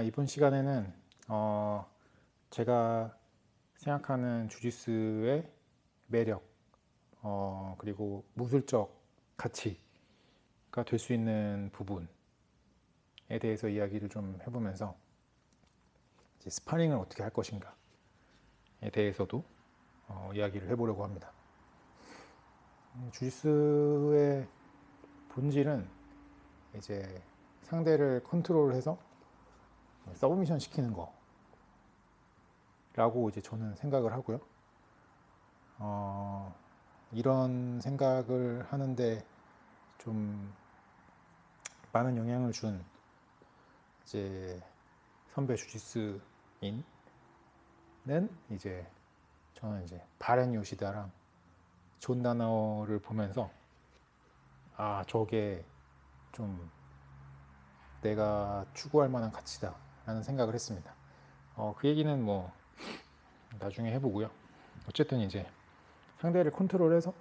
이번 시간에는 제가 생각하는 주짓수의 매력, 그리고 무술적 가치가 될 수 있는 부분에 대해서 이야기를 좀 해보면서 이제 스파링을 어떻게 할 것인가에 대해서도 이야기를 해보려고 합니다. 주짓수의 본질은 이제 상대를 컨트롤해서 서브미션 시키는 거라고 이제 저는 생각을 하고요. 이런 생각을 하는데 좀 많은 영향을 준 이제 선배 주짓수인은 이제 저는 이제 바렌 요시다랑 존 다너를 보면서 저게 좀 내가 추구할 만한 가치다 라는 생각을 했습니다. 그 얘기는 뭐 나중에 해보고요. 어쨌든 이제 상대를 컨트롤해서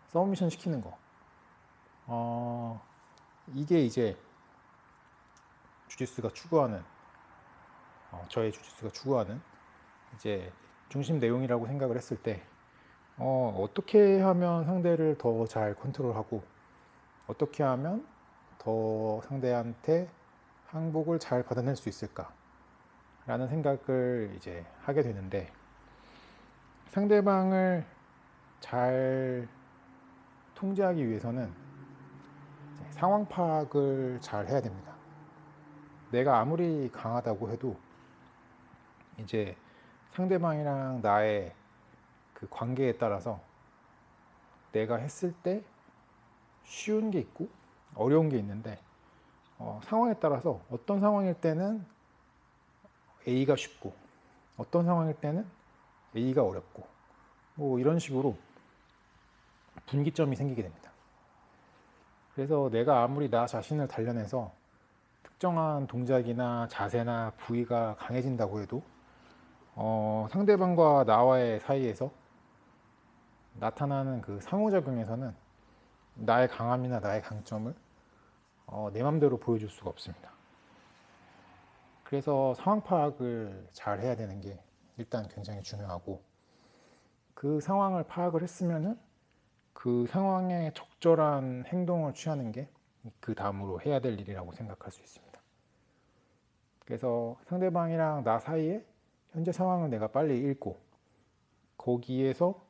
서브미션 시키는 거, 이게 이제 주짓수가 추구하는 저의 주짓수가 추구하는 이제 중심 내용이라고 생각을 했을 때 어떻게 하면 상대를 더 잘 컨트롤하고 어떻게 하면 더 상대한테 항복을 잘 받아낼 수 있을까 라는 생각을 이제 하게 되는데, 상대방을 잘 통제하기 위해서는 상황 파악을 잘 해야 됩니다. 내가 아무리 강하다고 해도 이제 상대방이랑 나의 그 관계에 따라서 내가 했을 때 쉬운 게 있고 어려운 게 있는데, 상황에 따라서 어떤 상황일 때는 A가 쉽고 어떤 상황일 때는 A가 어렵고 뭐 이런 식으로 분기점이 생기게 됩니다. 그래서 내가 아무리 나 자신을 단련해서 특정한 동작이나 자세나 부위가 강해진다고 해도 상대방과 나와의 사이에서 나타나는 그 상호작용에서는 나의 강함이나 나의 강점을 내 맘대로 보여줄 수가 없습니다. 그래서 상황 파악을 잘 해야 되는 게 일단 굉장히 중요하고, 그 상황을 파악을 했으면은 그 상황에 적절한 행동을 취하는 게 그 다음으로 해야 될 일이라고 생각할 수 있습니다. 그래서 상대방이랑 나 사이에 현재 상황을 내가 빨리 읽고 거기에서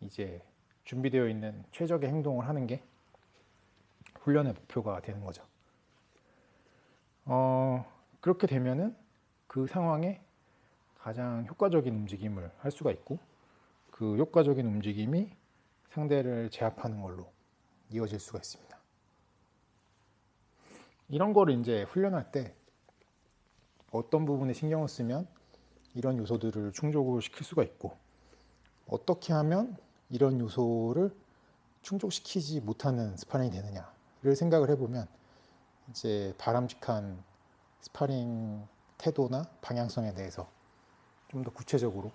이제 준비되어 있는 최적의 행동을 하는 게 훈련의 목표가 되는 거죠. 그렇게 되면은 그 상황에 가장 효과적인 움직임을 할 수가 있고, 그 효과적인 움직임이 상대를 제압하는 걸로 이어질 수가 있습니다. 이런 거를 이제 훈련할 때 어떤 부분에 신경을 쓰면 이런 요소들을 충족을 시킬 수가 있고, 어떻게 하면 이런 요소를 충족시키지 못하는 스파링이 되느냐를 생각을 해보면 이제 바람직한 스파링 태도나 방향성에 대해서 좀 더 구체적으로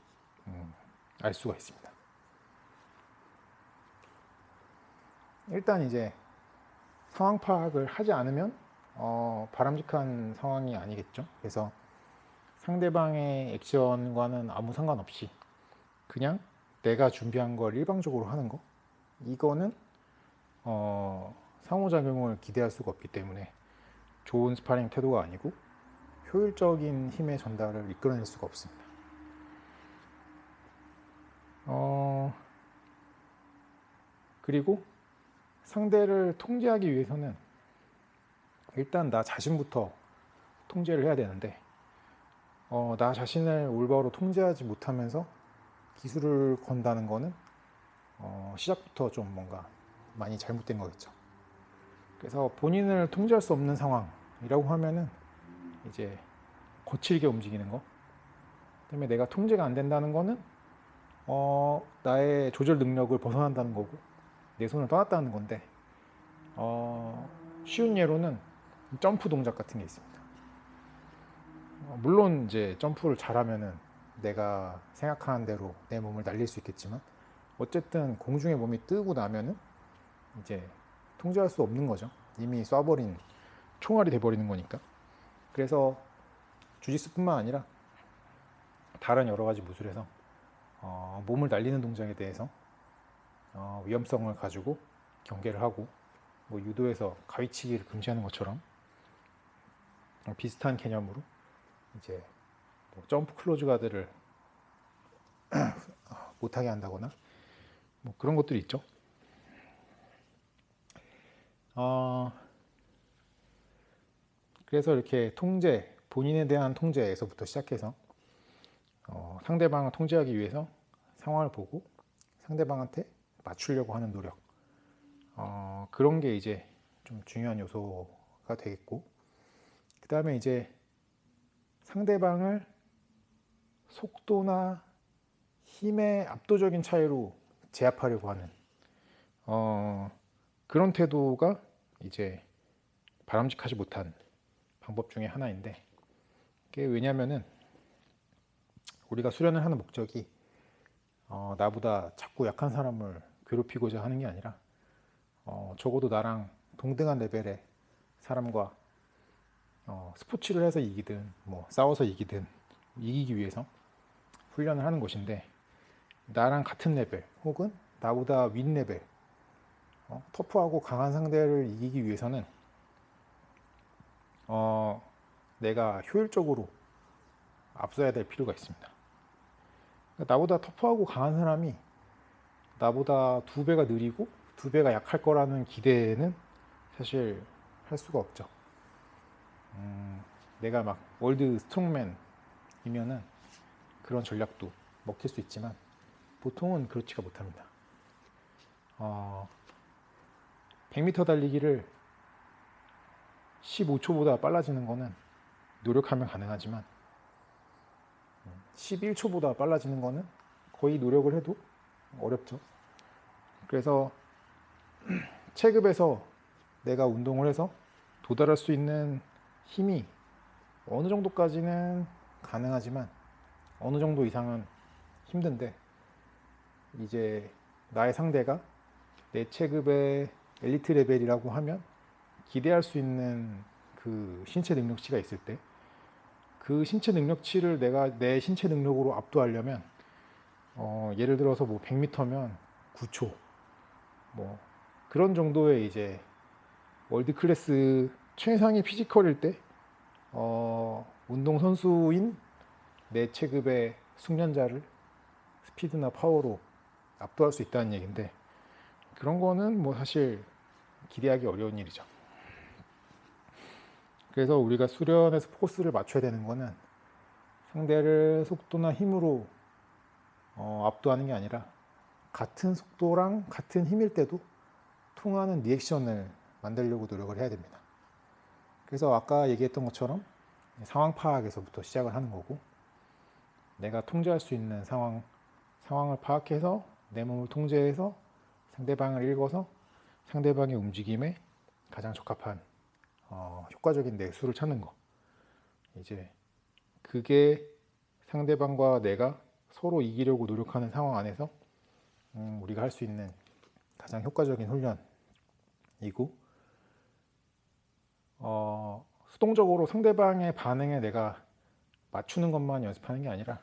알 수가 있습니다. 일단 이제 상황 파악을 하지 않으면 바람직한 상황이 아니겠죠. 그래서 상대방의 액션과는 아무 상관없이 그냥 내가 준비한 걸 일방적으로 하는 거, 이거는 상호작용을 기대할 수가 없기 때문에 좋은 스파링 태도가 아니고 효율적인 힘의 전달을 이끌어낼 수가 없습니다. 그리고 상대를 통제하기 위해서는 일단 나 자신부터 통제를 해야 되는데, 나 자신을 올바로 통제하지 못하면서 기술을 건다는 거는 시작부터 좀 뭔가 많이 잘못된 거겠죠. 그래서 본인을 통제할 수 없는 상황이라고 하면은 이제 거칠게 움직이는 거, 그다음에 내가 통제가 안 된다는 거는 나의 조절 능력을 벗어난다는 거고 내 손을 떠났다는 건데, 쉬운 예로는 점프 동작 같은 게 있습니다. 물론 이제 점프를 잘하면은 내가 생각하는 대로 내 몸을 날릴 수 있겠지만, 어쨌든 공중에 몸이 뜨고 나면은 이제 통제할 수 없는 거죠. 이미 쏴버린 총알이 돼버리는 거니까. 그래서 주짓수뿐만 아니라 다른 여러 가지 무술에서 몸을 날리는 동작에 대해서 위험성을 가지고 경계를 하고, 뭐 유도에서 가위치기를 금지하는 것처럼 비슷한 개념으로 이제 뭐 점프 클로즈 가드를 못하게 한다거나 뭐 그런 것들이 있죠. 그래서 이렇게 통제, 본인에 대한 통제에서부터 시작해서 상대방을 통제하기 위해서 상황을 보고 상대방한테 맞추려고 하는 노력, 그런 게 이제 좀 중요한 요소가 되겠고, 그 다음에 이제 상대방을 속도나 힘의 압도적인 차이로 제압하려고 하는 그런 태도가 이제 바람직하지 못한 방법 중에 하나인데, 그게 왜냐면은 우리가 수련을 하는 목적이 나보다 작고 약한 사람을 괴롭히고자 하는 게 아니라 적어도 나랑 동등한 레벨의 사람과 스포츠를 해서 이기든 뭐 싸워서 이기든 이기기 위해서 훈련을 하는 것인데, 나랑 같은 레벨 혹은 나보다 윗 레벨 터프하고 강한 상대를 이기기 위해서는 내가 효율적으로 앞서야 될 필요가 있습니다. 그러니까 나보다 터프하고 강한 사람이 나보다 2배가 느리고 2배가 약할 거라는 기대는 사실 할 수가 없죠. 내가 막 월드 스트롱맨이면은 그런 전략도 먹힐 수 있지만 보통은 그렇지가 못합니다. 100m 달리기를 15초보다 빨라지는 거는 노력하면 가능하지만 11초보다 빨라지는 거는 거의 노력을 해도 어렵죠. 그래서 체급에서 내가 운동을 해서 도달할 수 있는 힘이 어느 정도까지는 가능하지만 어느 정도 이상은 힘든데, 이제 나의 상대가 내 체급의 엘리트 레벨이라고 하면 기대할 수 있는 그 신체 능력치가 있을 때, 그 신체 능력치를 내가 내 신체 능력으로 압도하려면 예를 들어서 뭐 100m면 9초 뭐 그런 정도의 이제 월드 클래스 최상의 피지컬일 때 운동 선수인 내 체급의 숙련자를 스피드나 파워로 압도할 수 있다는 얘기인데, 그런 거는 뭐 사실 기대하기 어려운 일이죠. 그래서 우리가 수련에서 포커스를 맞춰야 되는 거는 상대를 속도나 힘으로 압도하는 게 아니라 같은 속도랑 같은 힘일 때도 통하는 리액션을 만들려고 노력을 해야 됩니다. 그래서 아까 얘기했던 것처럼 상황 파악에서부터 시작을 하는 거고, 내가 통제할 수 있는 상황을 파악해서 내 몸을 통제해서 상대방을 읽어서 상대방의 움직임에 가장 적합한 효과적인 내수를 찾는 거, 이제 그게 상대방과 내가 서로 이기려고 노력하는 상황 안에서 우리가 할 수 있는 가장 효과적인 훈련이고, 수동적으로 상대방의 반응에 내가 맞추는 것만 연습하는 게 아니라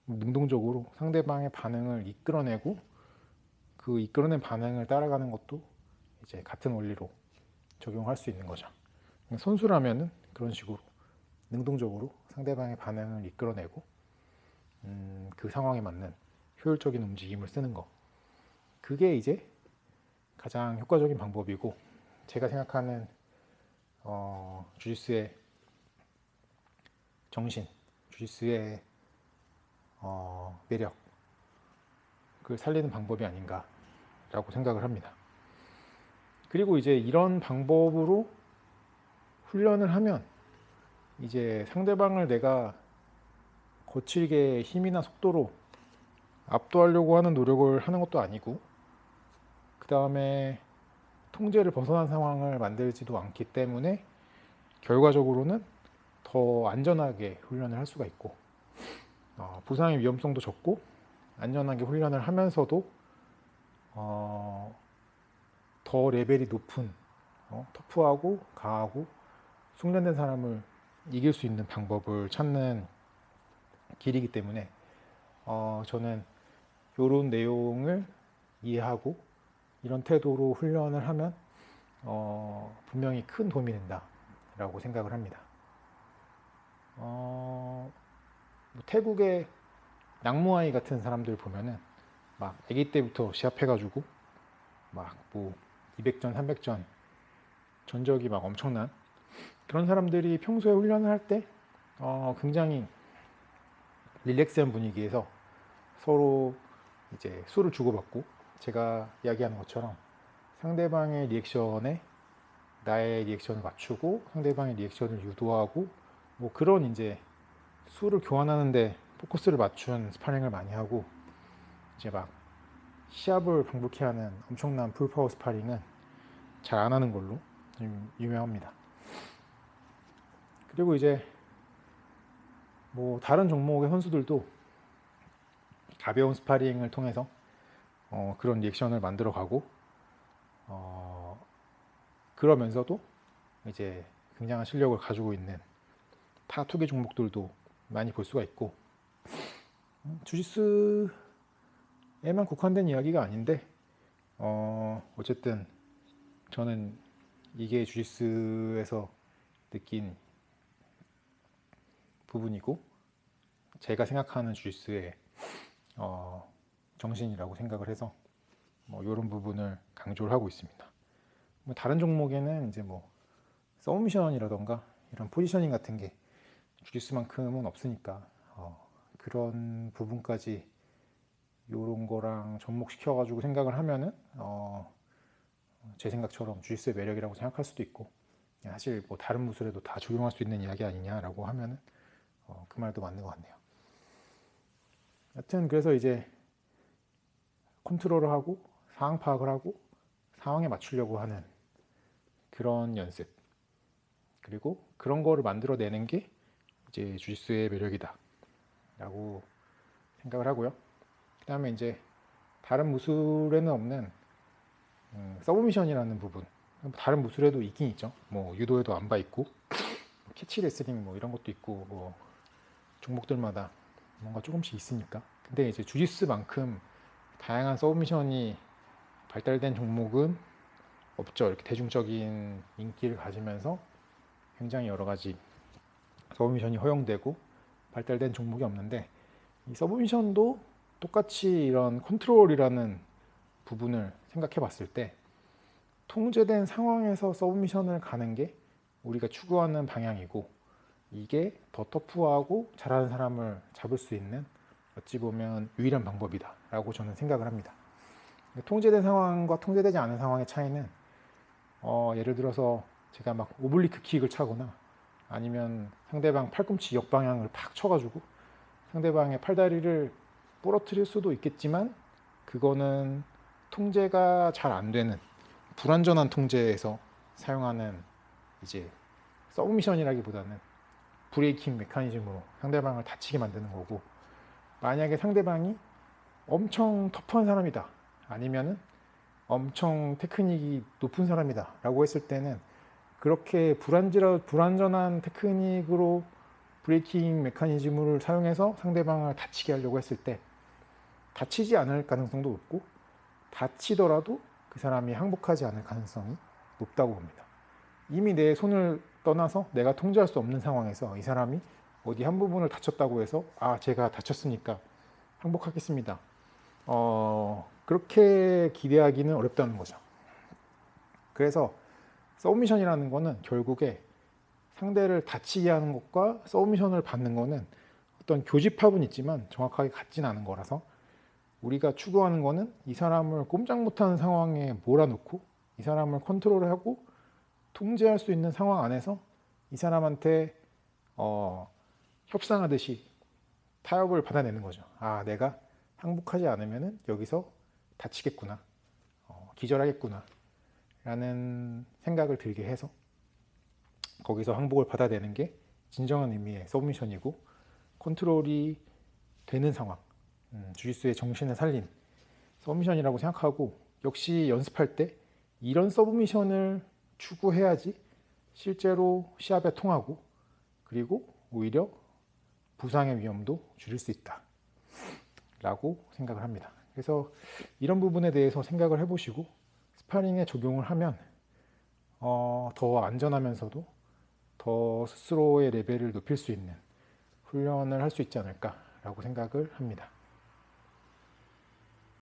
능동적으로 상대방의 반응을 이끌어내고 그 이끌어낸 반응을 따라가는 것도 이제 같은 원리로 적용할 수 있는 거죠. 선수라면은 그런 식으로 능동적으로 상대방의 반응을 이끌어내고 그 상황에 맞는 효율적인 움직임을 쓰는 거, 그게 이제 가장 효과적인 방법이고, 제가 생각하는 주짓수의 정신, 주짓수의 매력을 살리는 방법이 아닌가라고 생각을 합니다. 그리고 이제 이런 방법으로 훈련을 하면 이제 상대방을 내가 거칠게 힘이나 속도로 압도하려고 하는 노력을 하는 것도 아니고, 그 다음에 통제를 벗어난 상황을 만들지도 않기 때문에 결과적으로는 더 안전하게 훈련을 할 수가 있고, 부상의 위험성도 적고 안전하게 훈련을 하면서도 더 레벨이 높은 터프하고 강하고 숙련된 사람을 이길 수 있는 방법을 찾는 길이기 때문에 저는 이런 내용을 이해하고 이런 태도로 훈련을 하면 분명히 큰 도움이 된다라고 생각을 합니다. 뭐 태국의 낭무아이 같은 사람들 보면은 막 아기 때부터 시합해가지고 막 뭐 200전, 300전 전적이 막 엄청난 그런 사람들이 평소에 훈련을 할 때 굉장히 릴렉스한 분위기에서 서로 이제 수를 주고받고 제가 이야기하는 것처럼 상대방의 리액션에 나의 리액션을 맞추고 상대방의 리액션을 유도하고 뭐 그런 이제 수를 교환하는데 포커스를 맞춘 스파링을 많이 하고 이제 막 시합을 방불케 하는 엄청난 풀파워 스파링은 잘 안 하는 걸로 유명합니다. 그리고 이제 뭐 다른 종목의 선수들도 가벼운 스파링을 통해서 그런 리액션을 만들어 가고 그러면서도 이제 굉장한 실력을 가지고 있는 타 투기 종목들도 많이 볼 수가 있고 주짓수에만 국한된 이야기가 아닌데 어쨌든 저는 이게 주짓수에서 느낀 부분이고 제가 생각하는 주짓수의 정신이라고 생각을 해서 뭐 이런 부분을 강조를 하고 있습니다. 뭐 다른 종목에는 이제 뭐 서브미션이라던가 이런 포지셔닝 같은 게 주짓수만큼은 없으니까 그런 부분까지 이런 거랑 접목시켜 가지고 생각을 하면은 제 생각처럼 주짓수의 매력이라고 생각할 수도 있고 사실 뭐 다른 무술에도 다 적용할 수 있는 이야기 아니냐라고 하면은 그 말도 맞는 것 같네요. 여튼 그래서 이제 컨트롤을 하고 상황 파악을 하고 상황에 맞추려고 하는 그런 연습 그리고 그런 거를 만들어내는 게 이제 주짓수의 매력이다 라고 생각을 하고요. 그 다음에 이제 다른 무술에는 없는 서브미션이라는 부분 다른 무술에도 있긴 있죠. 뭐 유도에도 안바 있고 캐치 레슬링 뭐 이런 것도 있고 뭐 종목들마다 뭔가 조금씩 있으니까 근데 이제 주짓수만큼 다양한 서브미션이 발달된 종목은 없죠. 이렇게 대중적인 인기를 가지면서 굉장히 여러 가지 서브미션이 허용되고 발달된 종목이 없는데 이 서브미션도 똑같이 이런 컨트롤이라는 부분을 생각해 봤을 때 통제된 상황에서 서브미션을 가는 게 우리가 추구하는 방향이고 이게 더 터프하고 잘하는 사람을 잡을 수 있는 어찌 보면 유일한 방법이다 라고 저는 생각을 합니다. 통제된 상황과 통제되지 않은 상황의 차이는 예를 들어서 제가 막 오블리크 킥을 차거나 아니면 상대방 팔꿈치 역방향을 팍 쳐가지고 상대방의 팔다리를 부러뜨릴 수도 있겠지만 그거는 통제가 잘 안 되는 불완전한 통제에서 사용하는 이제 서브미션이라기보다는 브레이킹 메커니즘으로 상대방을 다치게 만드는 거고 만약에 상대방이 엄청 터프한 사람이다 아니면은 엄청 테크닉이 높은 사람이다 라고 했을 때는 그렇게 불완전한 테크닉으로 브레이킹 메커니즘을 사용해서 상대방을 다치게 하려고 했을 때 다치지 않을 가능성도 높고 다치더라도 그 사람이 항복하지 않을 가능성이 높다고 봅니다. 이미 내 손을 떠나서 내가 통제할 수 없는 상황에서 이 사람이 어디 한 부분을 다쳤다고 해서 제가 다쳤으니까 항복하겠습니다. 그렇게 기대하기는 어렵다는 거죠. 그래서 서브미션이라는 거는 결국에 상대를 다치게 하는 것과 서브미션을 받는 거는 어떤 교집합은 있지만 정확하게 같진 않은 거라서 우리가 추구하는 거는 이 사람을 꼼짝 못하는 상황에 몰아놓고 이 사람을 컨트롤하고 통제할 수 있는 상황 안에서 이 사람한테 협상하듯이 타협을 받아내는 거죠. 내가 항복하지 않으면 여기서 다치겠구나, 기절하겠구나 라는 생각을 들게 해서 거기서 항복을 받아내는 게 진정한 의미의 서브미션이고 컨트롤이 되는 상황, 주짓수의 정신을 살린 서브미션이라고 생각하고 역시 연습할 때 이런 서브미션을 추구해야지 실제로 시합에 통하고 그리고 오히려 부상의 위험도 줄일 수 있다 라고 생각을 합니다. 그래서 이런 부분에 대해서 생각을 해보시고 스파링에 적용을 하면 더 안전하면서도 더 스스로의 레벨을 높일 수 있는 훈련을 할 수 있지 않을까 라고 생각을 합니다.